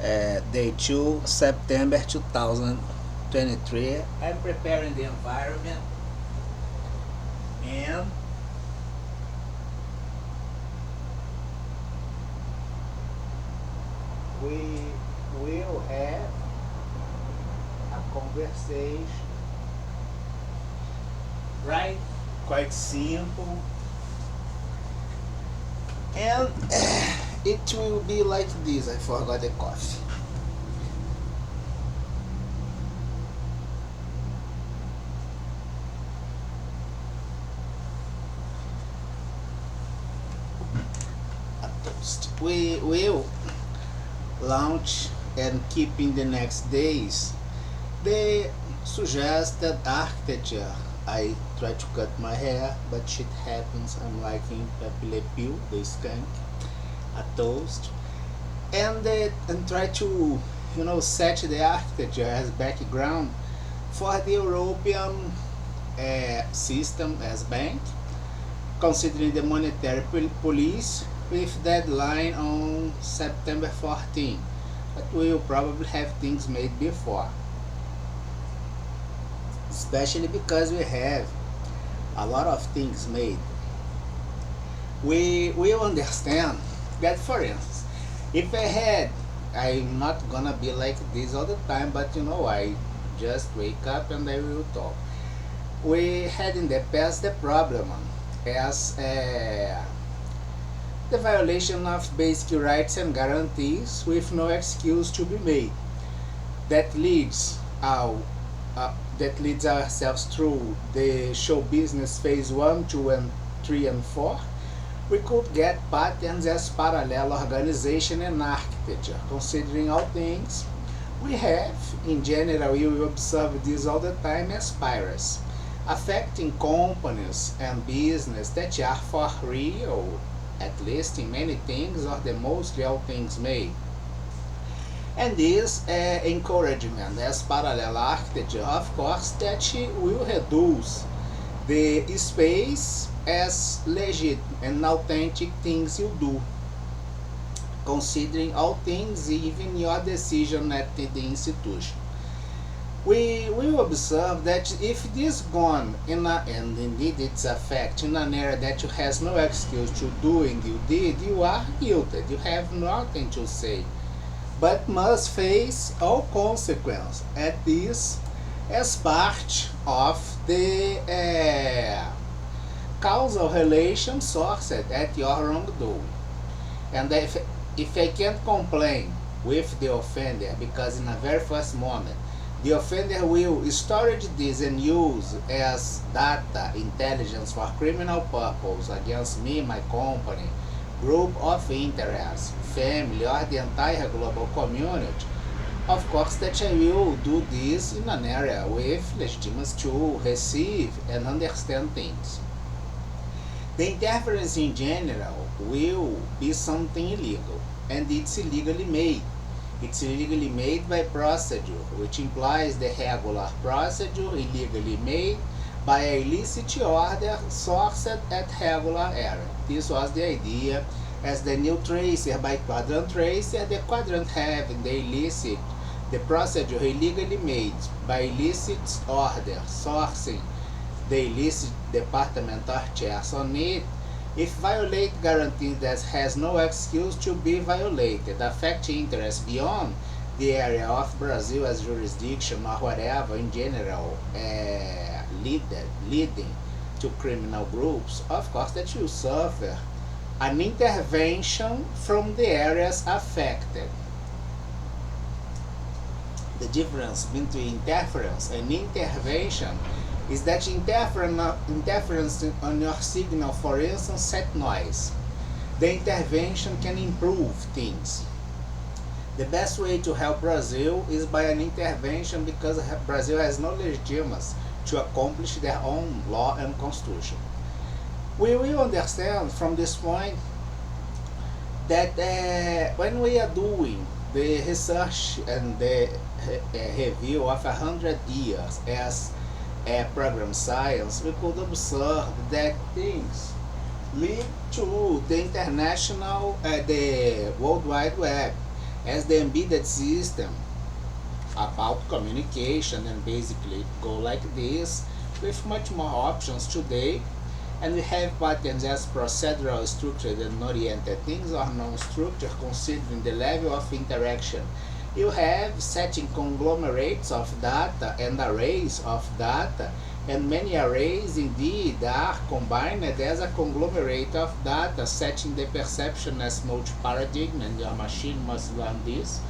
Day 2, September 2023. I'm preparing the environment, and we will have a conversation, right? Quite simple, and it will be like this. I forgot the coffee. A toast. We will launch and keep in the next days the suggested architecture. I try to cut my hair, but shit happens. I'm liking Pepe Le Pew, the skunk, a toast, and try to set the architecture as background for the European system as bank, considering the monetary police with deadline on September 14. But we will probably have things made before, especially because we have a lot of things made. We will understand that, for instance, if I'm not gonna be like this all the time, but I just wake up and I will talk. We had in the past the problem as the violation of basic rights and guarantees with no excuse to be made. That leads ourselves through the show business phase 1, 2, and 3 and 4. We could get patents as parallel organization and architecture, considering all things we have. In general, we will observe this all the time as piracy, affecting companies and business that are for real, at least in many things, or the mostly all things made. And this encouragement as parallel architecture, of course, that will reduce the space as legit and authentic things you do, considering all things, even your decision at the institution. We will observe that if this gone and indeed it's a fact, in an area that you has no excuse to do and you did, you are guilty. You have nothing to say, but must face all consequence at this as part of the causal relation sourced at your wrongdoing. And if I can't complain with the offender because in a very first moment the offender will storage this and use as data intelligence for criminal purpose against me, my company, group of interest, family, or the entire global community, of course that I will do this in an area with legitimacy to receive and understand things. The interference in general will be something illegal, and it's illegally made. It's illegally made by procedure, which implies the regular procedure illegally made by a illicit order sourced at regular area. This was the idea as the new tracer by quadrant tracer, the quadrant having the illicit, the procedure illegally made by illicit order sourcing the illicit department or chairs on it. If violate guarantee that has no excuse to be violated, affect interest beyond the area of Brazil as jurisdiction or whatever in general, leading to criminal groups, of course that you suffer an intervention from the areas affected. The difference between interference and intervention is that interference on your signal, for instance, set noise. The intervention can improve things. The best way to help Brazil is by an intervention because Brazil has no legitimacy to accomplish their own law and constitution. We will understand from this point that when we are doing the research and the review of 100 years as program science, we could observe that things lead to the international, the World Wide Web, as the embedded system about communication, and basically go like this with much more options today. And we have patterns as procedural, structured, and oriented. Things are non-structured considering the level of interaction. You have setting conglomerates of data and arrays of data, and many arrays indeed are combined as a conglomerate of data, setting the perception as multi-paradigm, and your machine must learn this.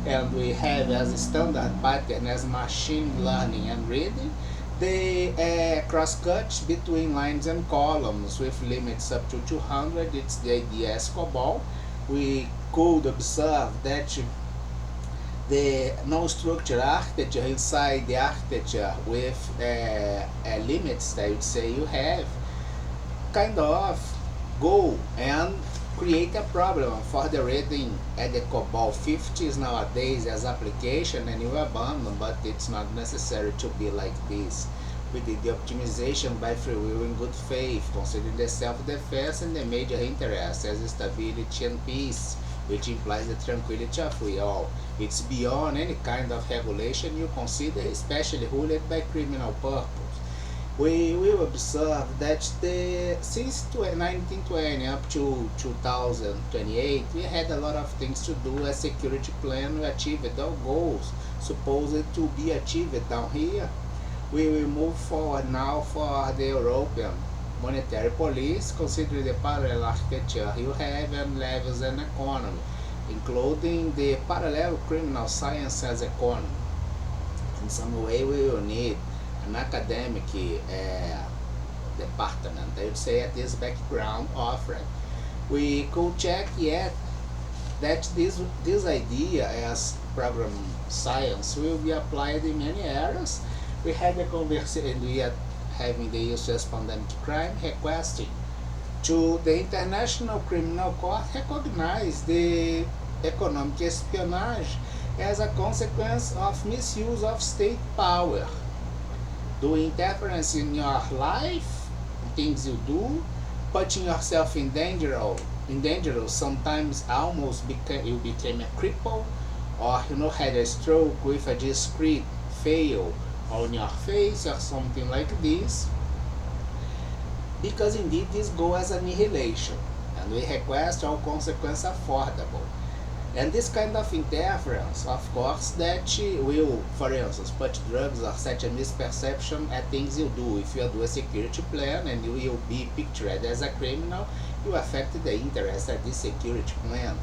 And we have as a standard pattern as machine learning and reading the cross-cut between lines and columns with limits up to 200. It's the idea as COBOL. We could observe that the non-structured architecture inside the architecture with limits, I would say, you have kind of go and create a problem for the reading at the COBOL 50s nowadays as application, and you abandon, but it's not necessary to be like this. We did the optimization by free will in good faith, considering the self-defense and the major interests as stability and peace, which implies the tranquility of we all. It's beyond any kind of regulation you consider, especially ruled by criminal purpose. We will observe that since 1920 up to 2028, we had a lot of things to do as security plan. We achieved our goals supposed to be achieved down here. We will move forward now for the European monetary police, considering the parallel architecture you have and levels and economy, including the parallel criminal science as economy. In some way, we will need an academic department, I would say, at this background offering. We could check yet that this idea as program science will be applied in many areas. We had a conversation, we are having the US pandemic crime requesting to the International Criminal Court recognize the economic espionage as a consequence of misuse of state power, doing interference in your life, things you do, putting yourself in danger, sometimes almost you became a cripple, or had a stroke with a discrete fail on your face or something like this, because indeed this goes as annihilation, and we request all consequence affordable. And this kind of interference, of course, that will, for instance, put drugs or such a misperception at things you do. If you do a security plan and you will be pictured as a criminal, you affect the interest of this security plan.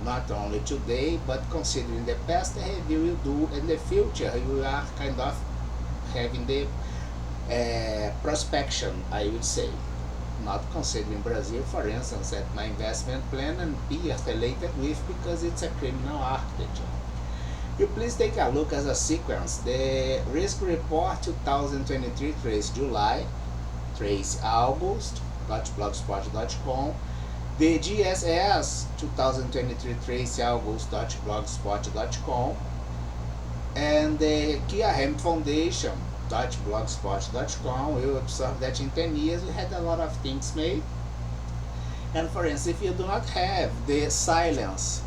Not only today, but considering the past review you do in the future, you are kind of having the prospection, I would say. Not considering Brazil, for instance, at my investment plan and be affiliated with because it's a criminal architecture. You please take a look as a sequence. The risk report 2023 trace July, trace August, .blogspot.com. The GSS 2023 trace August.blogspot.com. And the Cgqm Foundation .blogspot.com. We will observe that in 10 years we had a lot of things made. And for instance, if you do not have the silence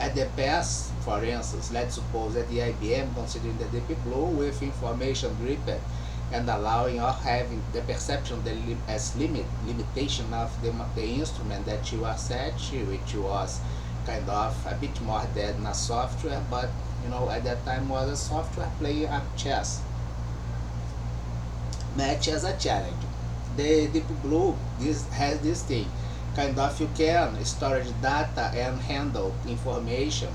at the past, for instance, let's suppose that the IBM considering the Deep Blue with information dripped and allowing or having the perception as limitation of the instrument that you are set, which was kind of a bit more than a software, but at that time was a software playing up chess match as a challenge. The Deep Blue has this thing, kind of you can storage data and handle information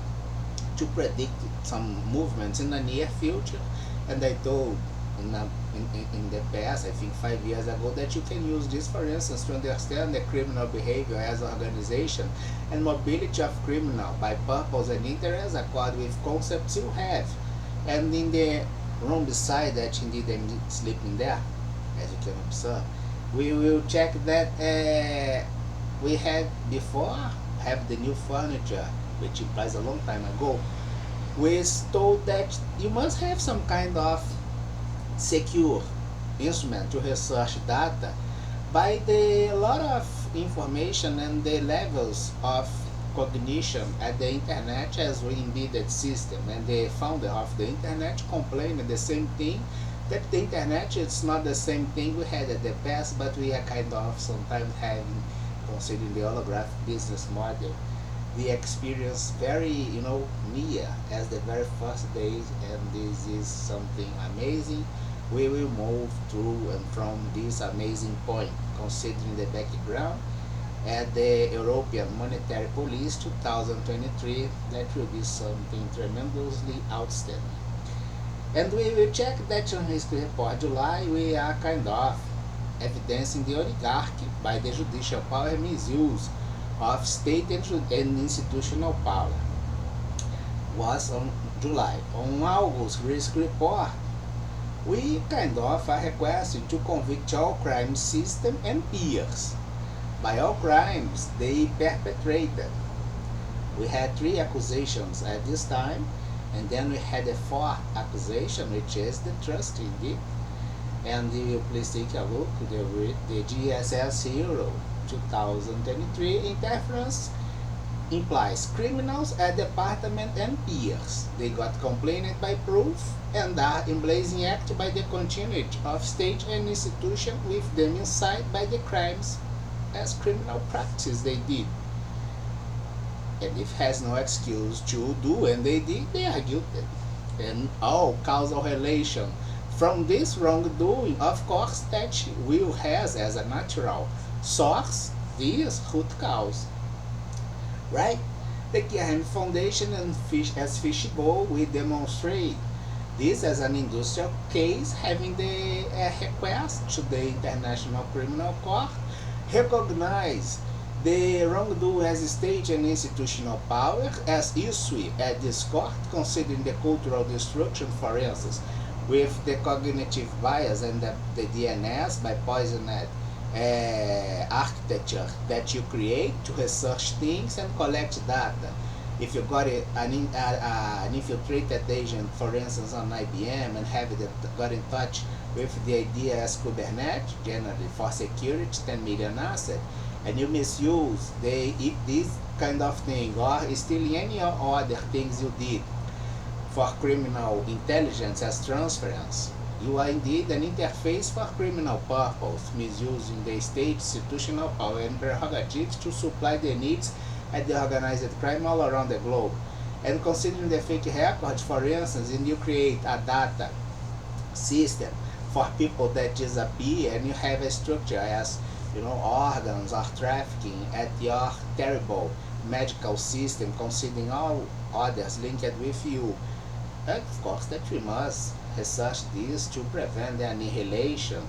to predict some movements in the near future. And I told in the past, I think 5 years ago, that you can use this, for instance, to understand the criminal behavior as organization and mobility of criminal by purpose and interest according with concepts you have. And in the room beside that, indeed I'm sleeping there, as you can observe, we will check that we had before have the new furniture, which implies a long time ago. We told that you must have some kind of secure instrument to research data by the lot of information and the levels of cognition at the internet as we embedded system, and the founder of the internet complained the same thing, that the internet is not the same thing we had at the past, but we are kind of sometimes having, considering the holographic business model, the experience very near as the very first days, and this is something amazing. We will move through and from this amazing point, considering the background at the European Monetary Policy 2023. That will be something tremendously outstanding. And we will check that on history report July. We are kind of evidencing the oligarchy by the judicial power misuse of state and institutional power. Was on July. On August risk report, we kind of are requested to convict all crime system and peers by all crimes they perpetrated. We had 3 accusations at this time, and then we had a 4th accusation, which is the trust indeed. And you will please take a look at the GSS Hero 2023 interference implies criminals at department and peers. They got complained by proof and are emblazing act by the continuity of state and institution with them inside by the crimes as criminal practice they did. And if has no excuse to do and they did, they are guilty. And all causal relation from this wrongdoing, of course, that will has as a natural source this root cause. Right? The Cgqm Foundation and Fishbowl will demonstrate this as an industrial case, having the request to the International Criminal Court recognize the wrongdoing as state and institutional power as issue at this court, considering the cultural destruction, for instance, with the cognitive bias and the DNS by poisoned architecture that you create to research things and collect data. If you got an infiltrated agent, for instance, on IBM, and got in touch with the idea as Kubernetes, generally for security, 10 million assets, and you misuse this kind of thing, or stealing any other things you did for criminal intelligence as transference, you are indeed an interface for criminal purpose, misusing the state institutional power and prerogatives to supply the needs at the organized crime all around the globe. And considering the fake records, for instance, and you create a data system for people that disappear, and you have a structure as organs or trafficking at your terrible medical system, considering all others linked with you. And of course that we must research this to prevent the annihilation,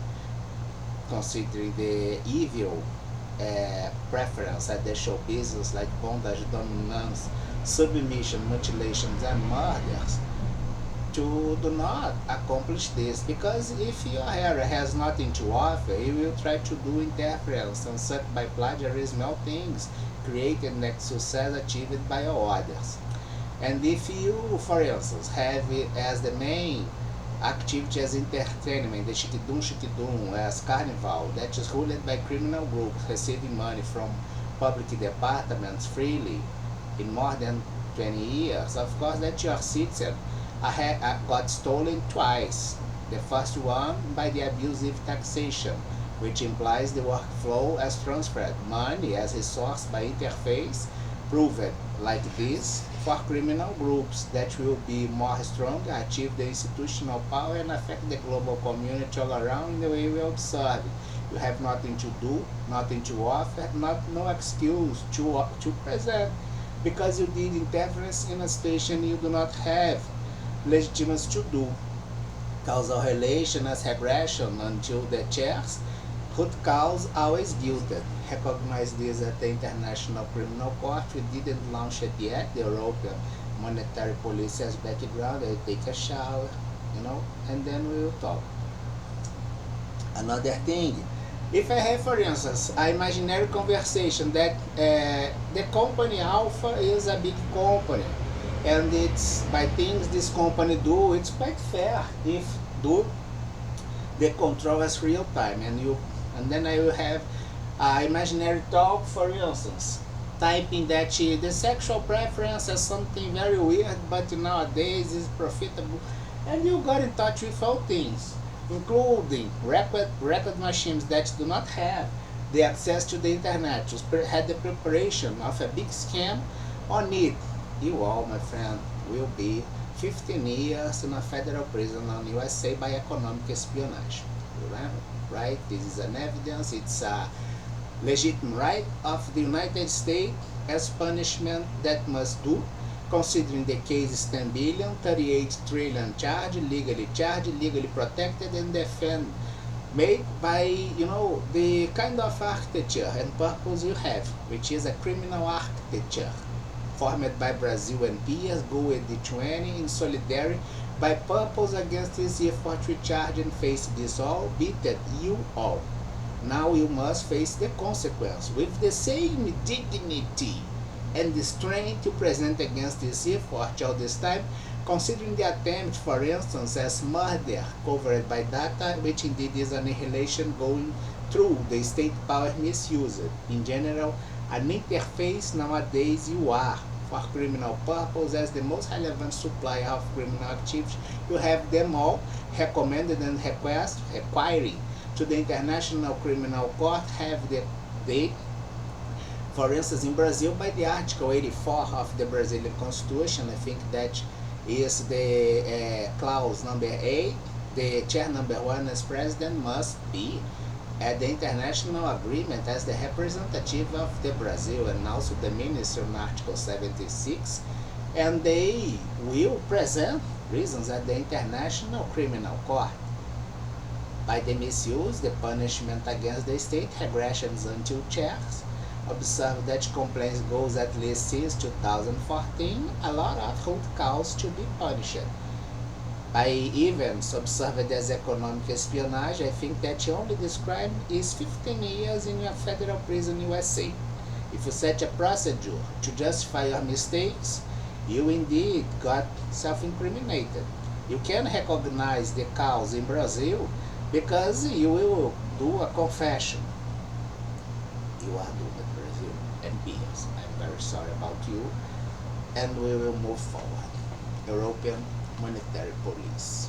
considering the evil preference at the show business like bondage, dominance, submission, mutilations, and murders, to do not accomplish this, because if your area has nothing to offer, you will try to do interference and suck by plagiarism all things created and success achieved by all others. And if you, for instance, have it as the main activity as entertainment, the Cgqm as carnival that is ruled by criminal groups receiving money from public departments freely in more than 20 years, of course that your citizen got stolen twice. The first one by the abusive taxation, which implies the workflow as transferred money as resource by interface, proven like this for criminal groups that will be more strong, achieve the institutional power, and affect the global community all around in the way we observe. You have nothing to do, nothing to offer, no excuse to present, because you did interference in a station you do not have legitimacy to do. Causal relation as regression until the chairs, root cause always guilty. Recognize this at the International Criminal Court. We didn't launch it yet. The European Monetary Policy as background. I take a shower, and then we will talk. Another thing, if I have, for instance, an imaginary conversation that the company Alpha is a big company, and it's by things this company do, it's quite fair if do the control as real time, and then I will have imaginary talk, for instance, typing that the sexual preference is something very weird, but nowadays is profitable, and you got in touch with all things, including record machines that do not have the access to the internet, had the preparation of a big scam on it. You all, my friend, will be 15 years in a federal prison on USA by economic espionage. Remember, right? This is an evidence. It's a legitimate right of the United States as punishment that must do, considering the case is 10 billion, 38 trillion charged, legally protected, and defend made by the kind of architecture and purpose you have, which is a criminal architecture formed by Brazil and peers, go with the 20 in solidarity by purpose against this effort to charge and face this all, beaten you all. Now you must face the consequence with the same dignity and the strength to present against this effort all this time, considering the attempt, for instance, as murder covered by data, which indeed is an annihilation going through the state power misuse. In general, an interface nowadays you are for criminal purpose as the most relevant supplier of criminal activity. You have them all recommended and requiring to the International Criminal Court have the for instance, in Brazil, by the Article 84 of the Brazilian Constitution, I think that is the clause number 8, the chair number 1 as president must be at the international agreement as the representative of the Brazil, and also the minister in Article 76, and they will present reasons at the International Criminal Court. By the misuse, the punishment against the state regressions until checks. Observe that complaints goes at least since 2014, a lot of root cause to be punished. By events observed as economic espionage, I think that only described is 15 years in a federal prison USA. If you set a procedure to justify your mistakes, you indeed got self-incriminated. You can recognize the cause in Brazil because you will do a confession. You are doomed, Brazil and peers. I'm very sorry about you, and we will move forward. European Monetary Police.